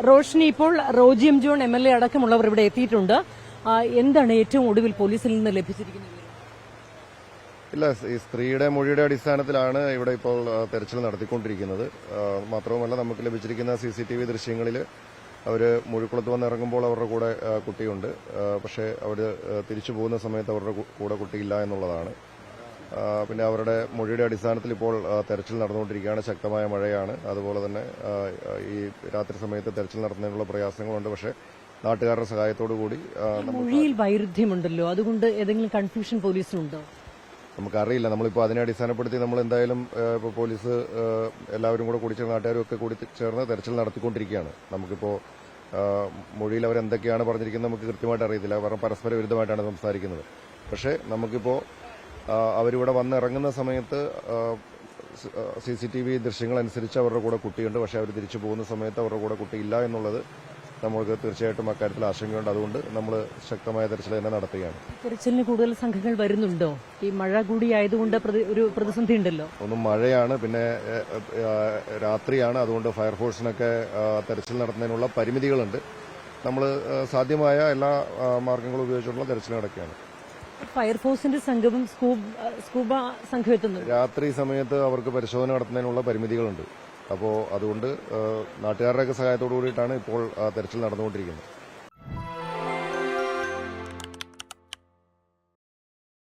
റോഷിനി, ഇപ്പോൾ Roji M John MLA അടക്കമുള്ളവർ ഇവിടെ എത്തിയിട്ടുണ്ട്. എന്താണ് ഏറ്റവും ഒടുവിൽ പോലീസിൽ നിന്ന് ലഭിച്ചിരിക്കുന്നത്? ഇല്ല, ഈ സ്ത്രീയുടെ മൊഴിയുടെ അടിസ്ഥാനത്തിലാണ് ഇവിടെ ഇപ്പോൾ തെരച്ചിൽ നടത്തിക്കൊണ്ടിരിക്കുന്നത്. മാത്രവുമല്ല, നമുക്ക് ലഭിച്ചിരിക്കുന്ന CCTV ദൃശ്യങ്ങളിൽ അവർ മുഴിക്കുളത്ത് വന്നിറങ്ങുമ്പോൾ അവരുടെ കൂടെ കുട്ടിയുണ്ട്. പക്ഷേ അവർ തിരിച്ചു പോകുന്ന സമയത്ത് അവരുടെ കൂടെ കുട്ടിയില്ല എന്നുള്ളതാണ്. പിന്നെ അവരുടെ മൊഴിയുടെ അടിസ്ഥാനത്തിൽ ഇപ്പോൾ തെരച്ചിൽ നടന്നുകൊണ്ടിരിക്കുകയാണ്. ശക്തമായ മഴയാണ്. അതുപോലെ തന്നെ ഈ രാത്രി സമയത്ത് തെരച്ചിൽ നടത്തുന്നതിനുള്ള പ്രയാസങ്ങളുണ്ട്. പക്ഷേ നാട്ടുകാരുടെ സഹായത്തോടു കൂടി മൊഴിയിൽ വൈരുദ്ധ്യമുണ്ടല്ലോ, അതുകൊണ്ട് ഏതെങ്കിലും കൺഫ്യൂഷൻ പോലീസിനുണ്ടോ? നമുക്കറിയില്ല. നമ്മളിപ്പോൾ അതിനെ അടിസ്ഥാനപ്പെടുത്തി നമ്മൾ എന്തായാലും ഇപ്പോൾ പോലീസ് എല്ലാവരും കൂടെ കൂടി ചേർന്ന് നാട്ടുകാരും ഒക്കെ കൂടി ചേർന്ന് തെരച്ചിൽ നടത്തിക്കൊണ്ടിരിക്കുകയാണ്. നമുക്കിപ്പോൾ മൊഴിയിൽ അവരെന്തൊക്കെയാണ് പറഞ്ഞിരിക്കുന്നത് നമുക്ക് കൃത്യമായിട്ട് അറിയത്തില്ല. കാരണം പരസ്പര വിരുദ്ധമായിട്ടാണ് സംസാരിക്കുന്നത്. പക്ഷേ നമുക്കിപ്പോൾ അവരിവിടെ വന്നിറങ്ങുന്ന സമയത്ത് CCTV ദൃശ്യങ്ങളനുസരിച്ച് അവരുടെ കൂടെ കുട്ടിയുണ്ട്. പക്ഷേ അവർ തിരിച്ചു പോകുന്ന സമയത്ത് അവരുടെ കൂടെ കുട്ടിയില്ല എന്നുള്ളത് നമുക്ക് തീർച്ചയായിട്ടും അക്കാര്യത്തിൽ ആശങ്കയുണ്ട്. അതുകൊണ്ട് നമ്മൾ ശക്തമായ തെരച്ചിൽ തന്നെ നടത്തുകയാണ്. തെരച്ചിലിന് കൂടുതൽ സംഘങ്ങൾ വരുന്നുണ്ടോ? ഈ മഴ കൂടിയായതുകൊണ്ട് ഒരു പ്രതിസന്ധി ഉണ്ടല്ലോ. ഒന്നും മഴയാണ്, പിന്നെ രാത്രിയാണ്. അതുകൊണ്ട് ഫയർഫോഴ്സിനൊക്കെ തെരച്ചിൽ നടത്തുന്നതിനുള്ള പരിമിതികളുണ്ട്. നമ്മൾ സാധ്യമായ എല്ലാ മാർഗങ്ങളും ഉപയോഗിച്ചുള്ള തെരച്ചിൽ നടക്കുകയാണ്. ഫയർഫോഴ്സിന്റെ സംഘവും സ്കൂബ സംഘം എത്തുന്നു. രാത്രി സമയത്ത് അവർക്ക് പരിശോധന നടത്തുന്നതിനുള്ള പരിമിതികളുണ്ട്. അപ്പോൾ അതുകൊണ്ട് നാട്ടുകാരുടെയൊക്കെ സഹായത്തോടു കൂടിയിട്ടാണ് ഇപ്പോൾ തെരച്ചിൽ നടന്നുകൊണ്ടിരിക്കുന്നത്.